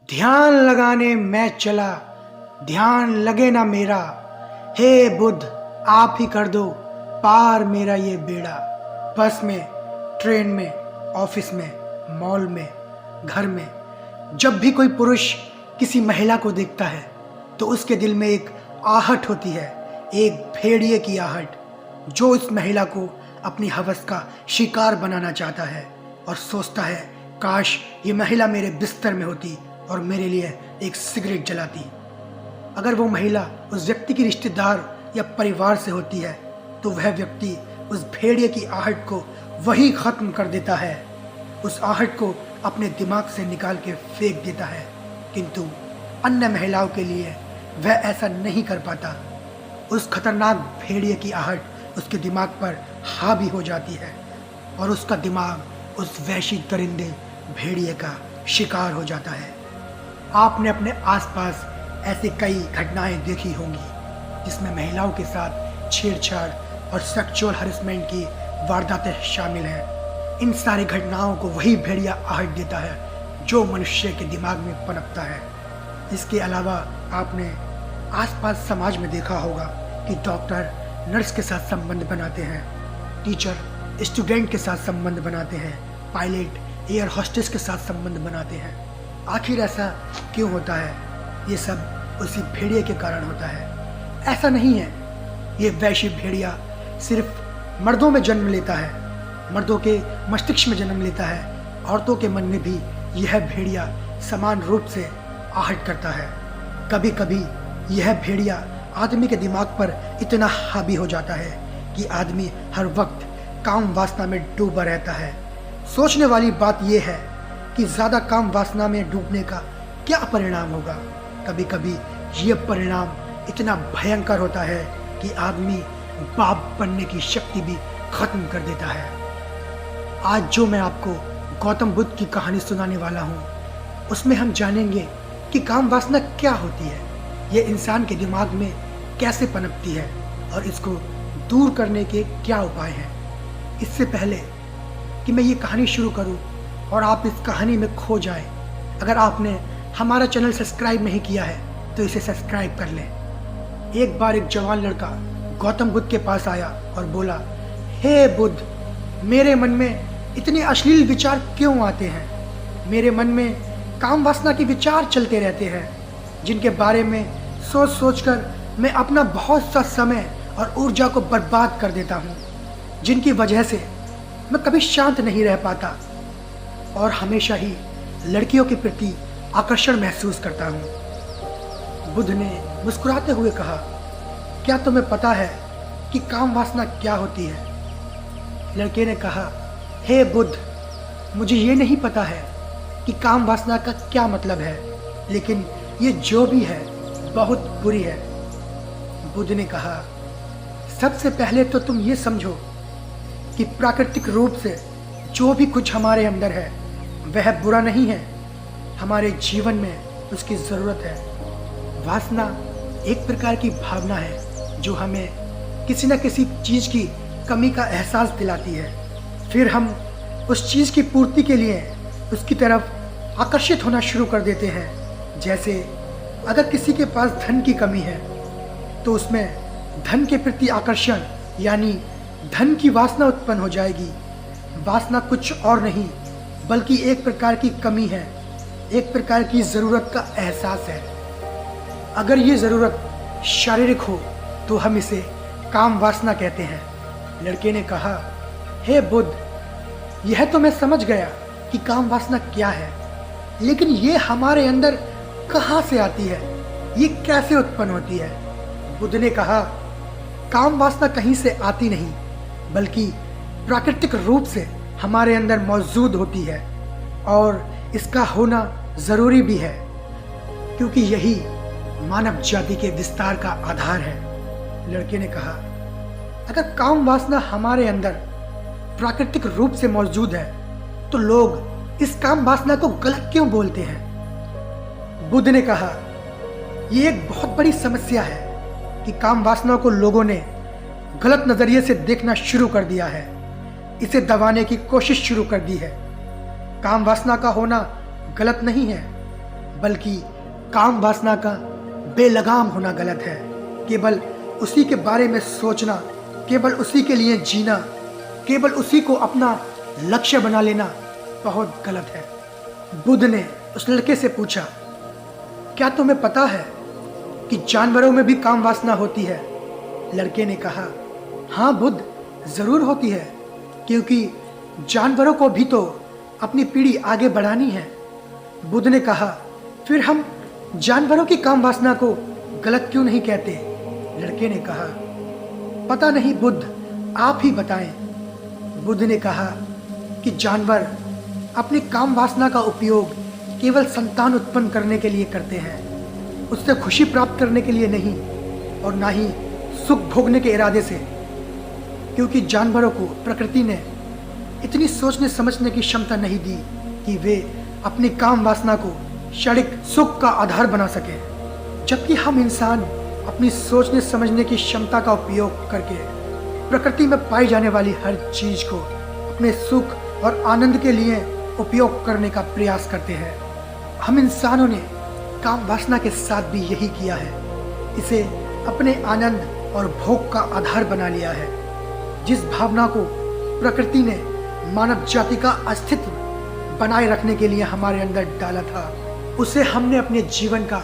ध्यान लगाने मैं चला, ध्यान लगे ना मेरा। हे बुद्ध, आप ही कर दो पार मेरा ये बेड़ा। बस में, ट्रेन में, ऑफिस में, मॉल में, घर में, जब भी कोई पुरुष किसी महिला को देखता है तो उसके दिल में एक आहट होती है, एक भेड़िए की आहट, जो उस महिला को अपनी हवस का शिकार बनाना चाहता है और सोचता है काश ये महिला मेरे बिस्तर में होती और मेरे लिए एक सिगरेट जलाती। अगर वो महिला उस व्यक्ति की रिश्तेदार या परिवार से होती है तो वह व्यक्ति उस भेड़िए की आहट को वही ख़त्म कर देता है, उस आहट को अपने दिमाग से निकाल के फेंक देता है। किंतु अन्य महिलाओं के लिए वह ऐसा नहीं कर पाता। उस खतरनाक भेड़िए की आहट उसके दिमाग पर हावी हो जाती है और उसका दिमाग उस वैशी दरिंदे भेड़िए का शिकार हो जाता है। आपने अपने आसपास ऐसी कई घटनाएं देखी होंगी जिसमें महिलाओं के साथ छेड़छाड़ और सेक्सुअल हरेसमेंट की वारदातें शामिल हैं। इन सारी घटनाओं को वही भेड़िया आहट देता है जो मनुष्य के दिमाग में पनपता है। इसके अलावा आपने आसपास समाज में देखा होगा कि डॉक्टर नर्स के साथ संबंध बनाते हैं, टीचर स्टूडेंट के साथ संबंध बनाते हैं, पायलट एयर होस्टेस के साथ संबंध बनाते हैं। आखिर ऐसा क्यों होता है? ये सब उसी भेड़िए के कारण होता है। ऐसा नहीं है, ये वैश्य भेड़िया सिर्फ मर्दों में जन्म लेता है, मर्दों के मस्तिष्क में जन्म लेता है। औरतों के मन में भी यह भेड़िया समान रूप से आहट करता है। कभी कभी यह भेड़िया आदमी के दिमाग पर इतना हावी हो जाता है कि आदमी हर वक्त काम वासना में डूबा रहता है। सोचने वाली बात यह है कि ज़्यादा काम वासना में डूबने का क्या परिणाम होगा। कभी कभी यह परिणाम इतना भयंकर होता है कि आदमी बाप बनने की शक्ति भी खत्म कर देता है। आज जो मैं आपको गौतम बुद्ध की कहानी सुनाने वाला हूँ, उसमें हम जानेंगे कि काम वासना क्या होती है, ये इंसान के दिमाग में कैसे पनपती है और इसको दूर करने के क्या उपाय हैं। इससे पहले कि मैं ये कहानी शुरू करूँ और आप इस कहानी में खो जाएं, अगर आपने हमारा चैनल सब्सक्राइब नहीं किया है तो इसे सब्सक्राइब कर लें। एक बार एक जवान लड़का गौतम बुद्ध के पास आया और बोला, हे बुद्ध, मेरे मन में इतने अश्लील विचार क्यों आते हैं? मेरे मन में काम वासना के विचार चलते रहते हैं जिनके बारे में सोच सोच कर मैं अपना बहुत सा समय और ऊर्जा को बर्बाद कर देता हूँ, जिनकी वजह से मैं कभी शांत नहीं रह पाता और हमेशा ही लड़कियों के प्रति आकर्षण महसूस करता हूँ। बुद्ध ने मुस्कुराते हुए कहा, क्या तुम्हें पता है कि काम वासना क्या होती है? लड़के ने कहा, हे बुद्ध, मुझे ये नहीं पता है कि काम वासना का क्या मतलब है, लेकिन ये जो भी है बहुत बुरी है। बुद्ध ने कहा, सबसे पहले तो तुम ये समझो कि प्राकृतिक रूप से जो भी कुछ हमारे अंदर है वह बुरा नहीं है। हमारे जीवन में उसकी ज़रूरत है। वासना एक प्रकार की भावना है जो हमें किसी न किसी चीज़ की कमी का एहसास दिलाती है। फिर हम उस चीज़ की पूर्ति के लिए उसकी तरफ आकर्षित होना शुरू कर देते हैं। जैसे अगर किसी के पास धन की कमी है तो उसमें धन के प्रति आकर्षण यानी धन की वासना उत्पन्न हो जाएगी। वासना कुछ और नहीं बल्कि एक प्रकार की कमी है, एक प्रकार की ज़रूरत का एहसास है। अगर ये ज़रूरत शारीरिक हो तो हम इसे काम वासना कहते हैं। लड़के ने कहा, हे बुद्ध, यह तो मैं समझ गया कि काम वासना क्या है, लेकिन ये हमारे अंदर कहाँ से आती है, ये कैसे उत्पन्न होती है? बुद्ध ने कहा, काम वासना कहीं से आती नहीं बल्कि प्राकृतिक रूप से हमारे अंदर मौजूद होती है और इसका होना ज़रूरी भी है, क्योंकि यही मानव जाति के विस्तार का आधार है। लड़के ने कहा, अगर काम वासना हमारे अंदर प्राकृतिक रूप से मौजूद है तो लोग इस काम वासना को गलत क्यों बोलते हैं? बुद्ध ने कहा, यह एक बहुत बड़ी समस्या है कि काम वासना को लोगों ने गलत नज़रिए से देखना शुरू कर दिया है, इसे दबाने की कोशिश शुरू कर दी है। काम वासना का होना गलत नहीं है बल्कि काम वासना का बेलगाम होना गलत है। केवल उसी के बारे में सोचना, केवल उसी के लिए जीना, केवल उसी को अपना लक्ष्य बना लेना बहुत गलत है। बुद्ध ने उस लड़के से पूछा, क्या तुम्हें पता है कि जानवरों में भी काम वासना होती है? लड़के ने कहा, हाँ बुद्ध, जरूर होती है, क्योंकि जानवरों को भी तो अपनी पीढ़ी आगे बढ़ानी है। बुद्ध ने कहा, फिर हम जानवरों की काम वासना को गलत क्यों नहीं कहते? लड़के ने कहा, पता नहीं बुद्ध, आप ही बताएं। बुद्ध ने कहा कि जानवर अपनी काम वासना का उपयोग केवल संतान उत्पन्न करने के लिए करते हैं, उससे खुशी प्राप्त करने के लिए नहीं, और ना ही सुख भोगने के इरादे से, क्योंकि जानवरों को प्रकृति ने इतनी सोचने समझने की क्षमता नहीं दी कि वे अपनी काम वासना को क्षणिक सुख का आधार बना सके, जबकि हम इंसान अपनी सोचने समझने की क्षमता का उपयोग करके प्रकृति में पाई जाने वाली हर चीज को अपने सुख और आनंद के लिए उपयोग करने का प्रयास करते हैं। हम इंसानों ने काम वासना के साथ भी यही किया है, इसे अपने आनंद और भोग का आधार बना लिया है। जिस भावना को प्रकृति ने मानव जाति का अस्तित्व बनाए रखने के लिए हमारे अंदर डाला था, उसे हमने अपने जीवन का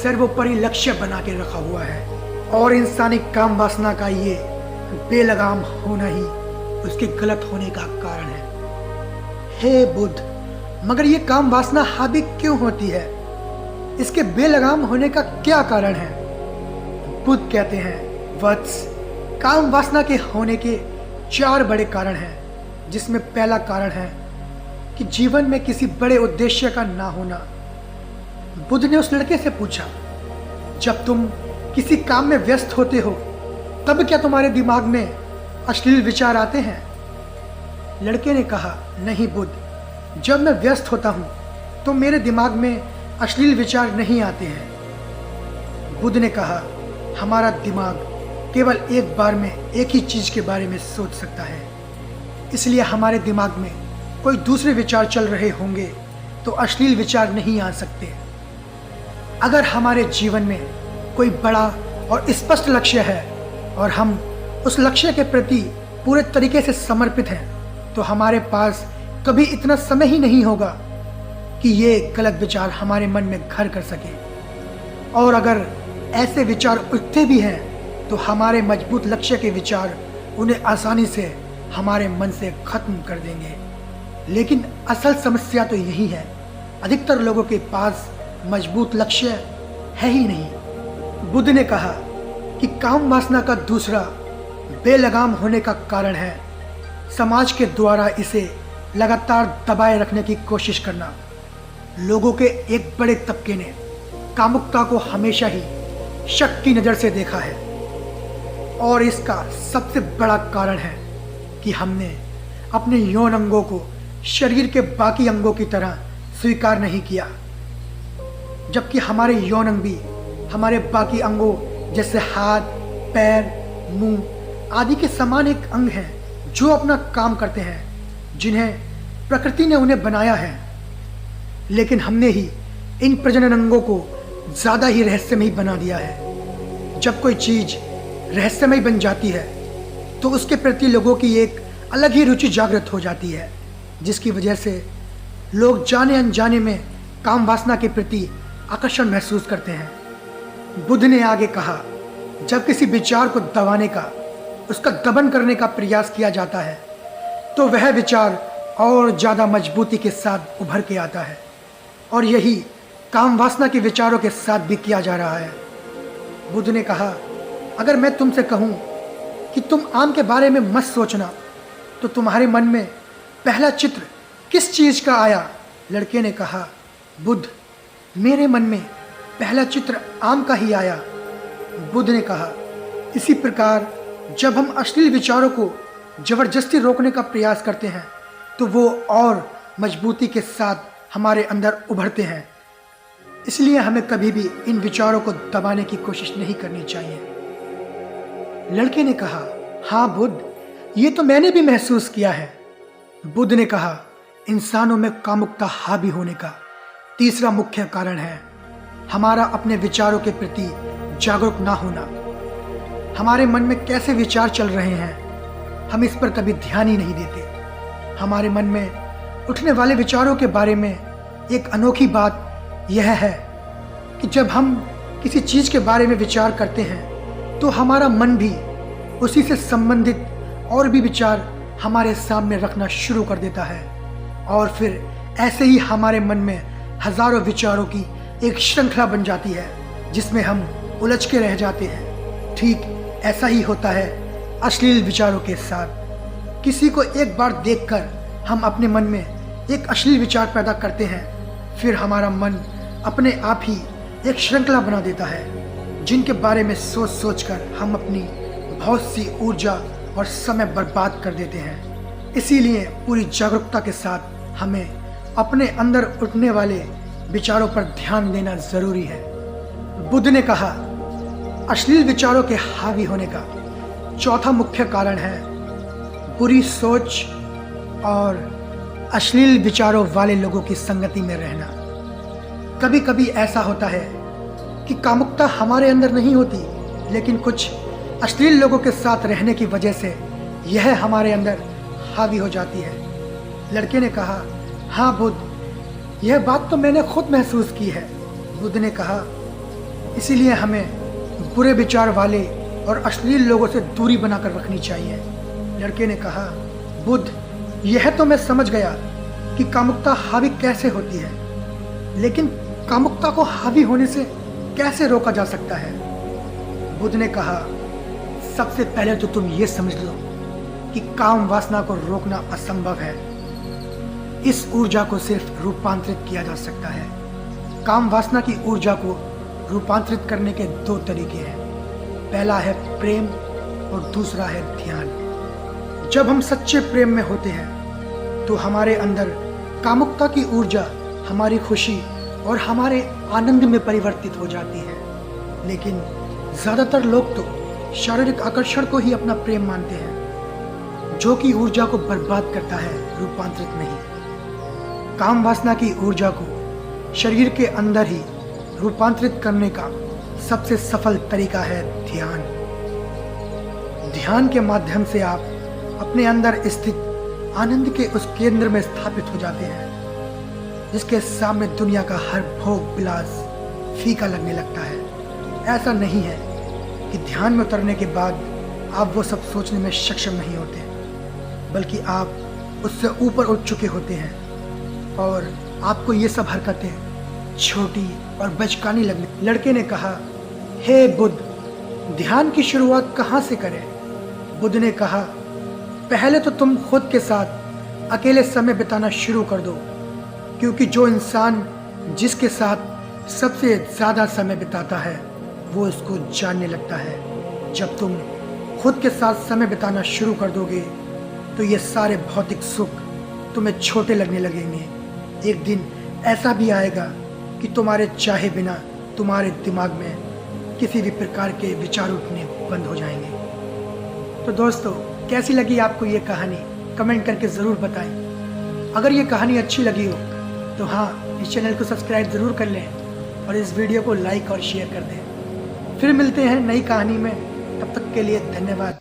सर्वोपरि लक्ष्य बना के रखा हुआ है, और इंसानी काम वासना का ये बेलगाम होना ही उसके गलत होने का कारण है। हे बुद्ध, मगर ये काम वासना हावी क्यों होती है? इसके बेलगाम होने का क्या कारण है? बुद्ध कहते हैं, वत्स, काम वासना के होने के 4 बड़े कारण हैं, जिसमें पहला कारण है कि जीवन में किसी बड़े उद्देश्य का ना होना। बुद्ध ने उस लड़के से पूछा, जब तुम किसी काम में व्यस्त होते हो तब क्या तुम्हारे दिमाग में अश्लील विचार आते हैं? लड़के ने कहा, नहीं बुद्ध, जब मैं व्यस्त होता हूं तो मेरे दिमाग में अश्लील विचार नहीं आते हैं। बुद्ध ने कहा, हमारा दिमाग केवल एक बार में एक ही चीज के बारे में सोच सकता है, इसलिए हमारे दिमाग में कोई दूसरे विचार चल रहे होंगे तो अश्लील विचार नहीं आ सकते। अगर हमारे जीवन में कोई बड़ा और स्पष्ट लक्ष्य है और हम उस लक्ष्य के प्रति पूरे तरीके से समर्पित हैं, तो हमारे पास कभी इतना समय ही नहीं होगा कि ये गलत विचार हमारे मन में घर कर सके। और अगर ऐसे विचार उठते भी हैं तो हमारे मजबूत लक्ष्य के विचार उन्हें आसानी से हमारे मन से खत्म कर देंगे। लेकिन असल समस्या तो यही है, अधिकतर लोगों के पास मजबूत लक्ष्य है ही नहीं। बुद्ध ने कहा कि काम वासना का दूसरा बेलगाम होने का कारण है समाज के द्वारा इसे लगातार दबाए रखने की कोशिश करना। लोगों के एक बड़े तबके ने कामुकता को हमेशा ही शक की नज़र से देखा है, और इसका सबसे बड़ा कारण है कि हमने अपने यौन अंगों को शरीर के बाकी अंगों की तरह स्वीकार नहीं किया, जबकि हमारे यौन अंग भी हमारे बाकी अंगों जैसे हाथ, पैर, मुंह आदि के समान एक अंग हैं जो अपना काम करते हैं, जिन्हें प्रकृति ने उन्हें बनाया है। लेकिन हमने ही इन प्रजनन अंगों को ज़्यादा ही रहस्यमयी बना दिया है। जब कोई चीज़ रहस्यमयी बन जाती है तो उसके प्रति लोगों की एक अलग ही रुचि जागृत हो जाती है, जिसकी वजह से लोग जाने अनजाने में काम वासना के प्रति आकर्षण महसूस करते हैं। बुद्ध ने आगे कहा, जब किसी विचार को दबाने का, उसका दमन करने का प्रयास किया जाता है तो वह विचार और ज़्यादा मजबूती के साथ उभर के आता है, और यही काम वासना के विचारों के साथ भी किया जा रहा है। बुद्ध ने कहा, अगर मैं तुमसे कहूँ कि तुम आम के बारे में मत सोचना तो तुम्हारे मन में पहला चित्र किस चीज़ का आया? लड़के ने कहा, बुद्ध, मेरे मन में पहला चित्र आम का ही आया। बुद्ध ने कहा, इसी प्रकार जब हम अश्लील विचारों को जबरदस्ती रोकने का प्रयास करते हैं तो वो और मजबूती के साथ हमारे अंदर उभरते हैं। इसलिए हमें कभी भी इन विचारों को दबाने की कोशिश नहीं करनी चाहिए। लड़के ने कहा, हाँ बुद्ध, ये तो मैंने भी महसूस किया है। बुद्ध ने कहा, इंसानों में कामुकता हावी होने का तीसरा मुख्य कारण है हमारा अपने विचारों के प्रति जागरूक ना होना। हमारे मन में कैसे विचार चल रहे हैं हम इस पर कभी ध्यान ही नहीं देते। हमारे मन में उठने वाले विचारों के बारे में एक अनोखी बात यह है कि जब हम किसी चीज़ के बारे में विचार करते हैं तो हमारा मन भी उसी से संबंधित और भी विचार हमारे सामने रखना शुरू कर देता है और फिर ऐसे ही हमारे मन में हजारों विचारों की एक श्रृंखला बन जाती है जिसमें हम उलझ के रह जाते हैं। ठीक ऐसा ही होता है अश्लील विचारों के साथ। किसी को एक बार देखकर हम अपने मन में एक अश्लील विचार पैदा करते हैं, फिर हमारा मन अपने आप ही एक श्रृंखला बना देता है जिनके बारे में सोच सोच कर हम अपनी बहुत सी ऊर्जा और समय बर्बाद कर देते हैं। इसीलिए पूरी जागरूकता के साथ हमें अपने अंदर उठने वाले विचारों पर ध्यान देना जरूरी है। बुद्ध ने कहा अश्लील विचारों के हावी होने का चौथा मुख्य कारण है बुरी सोच और अश्लील विचारों वाले लोगों की संगति में रहना। कभी कभी ऐसा होता है कि कामुकता हमारे अंदर नहीं होती, लेकिन कुछ अश्लील लोगों के साथ रहने की वजह से यह हमारे अंदर हावी हो जाती है। लड़के ने कहा हाँ बुद्ध, यह बात तो मैंने खुद महसूस की है। बुद्ध ने कहा इसीलिए हमें बुरे विचार वाले और अश्लील लोगों से दूरी बनाकर रखनी चाहिए। लड़के ने कहा बुद्ध, यह तो मैं समझ गया कि कामुकता हावी कैसे होती है, लेकिन कामुकता को हावी होने से कैसे रोका जा सकता है? बुद्ध ने कहा सबसे पहले तो तुम ये समझ लो कि काम वासना को रोकना असंभव है। इस ऊर्जा को सिर्फ रूपांतरित किया जा सकता है। काम वासना की ऊर्जा को रूपांतरित करने के दो तरीके हैं, पहला है प्रेम और दूसरा है ध्यान। जब हम सच्चे प्रेम में होते हैं तो हमारे अंदर कामुकता की ऊर्जा हमारी खुशी और हमारे आनंद में परिवर्तित हो जाती है। लेकिन ज़्यादातर लोग तो शारीरिक आकर्षण को ही अपना प्रेम मानते हैं, जो कि ऊर्जा को बर्बाद करता है, रूपांतरित नहीं। काम वासना की ऊर्जा को शरीर के अंदर ही रूपांतरित करने का सबसे सफल तरीका है ध्यान। ध्यान के माध्यम से आप अपने अंदर स्थित आनंद के उस केंद्र में स्थापित हो जाते हैं जिसके सामने दुनिया का हर भोग विलास फीका लगने लगता है। ऐसा नहीं है कि ध्यान में उतरने के बाद आप वो सब सोचने में सक्षम नहीं होते, बल्कि आप उससे ऊपर उठ चुके होते हैं और आपको ये सब हरकतें छोटी और बचकानी लगने। लड़के ने कहा हे बुद्ध, ध्यान की शुरुआत कहाँ से करें? बुद्ध ने कहा पहले तो तुम खुद के साथ अकेले समय बिताना शुरू कर दो, क्योंकि जो इंसान जिसके साथ सबसे ज़्यादा समय बिताता है वो उसको जानने लगता है। जब तुम खुद के साथ समय बिताना शुरू कर दोगे तो ये सारे भौतिक सुख तुम्हें छोटे लगने लगेंगे। एक दिन ऐसा भी आएगा कि तुम्हारे चाहे बिना तुम्हारे दिमाग में किसी भी प्रकार के विचार उठने बंद हो जाएंगे। तो दोस्तों, कैसी लगी आपको ये कहानी? कमेंट करके ज़रूर बताएं। अगर ये कहानी अच्छी लगी हो तो हाँ, इस चैनल को सब्सक्राइब ज़रूर कर लें और इस वीडियो को लाइक और शेयर कर दें। फिर मिलते हैं नई कहानी में, तब तक के लिए धन्यवाद।